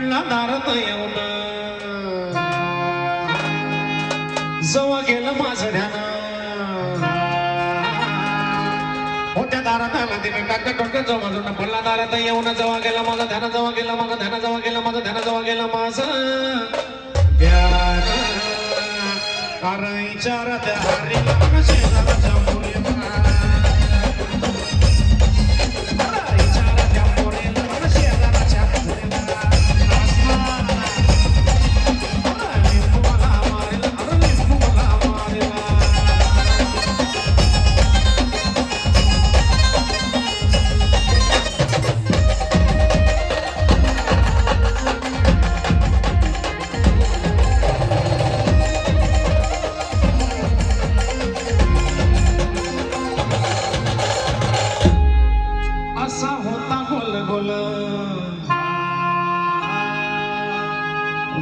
पडला दारात येऊन जवळ गेलं माझं ध्यान होत्या दारात आला तिने टाकत टोटक्यात जवळ बाजून पडला दारात येऊन जवळ गेला माझं ध्यान जवळ गेलं माझं ध्यान जवळ गेलं माझं ध्यान जवळ गेलं माझं ध्यान अरे विचारत हरी शेजाराच्या मुलीला असा होता गोल गोल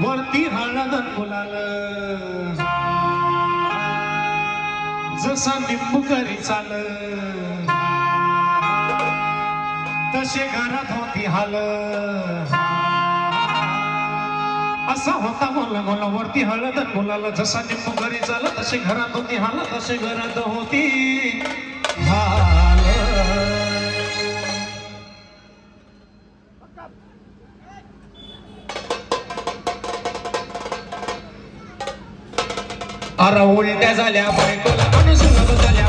वरती हळद गुलाल जसा निंबू करी चाल तसे घरात होती हाल असा होता गोल गोल वरती हळद गुलाल जसा निंबू करी चाल तसे घरात होती हाल तसे घरात होती हाल अरे उलट्या झाल्या बायकोला अनुसरून झाल्या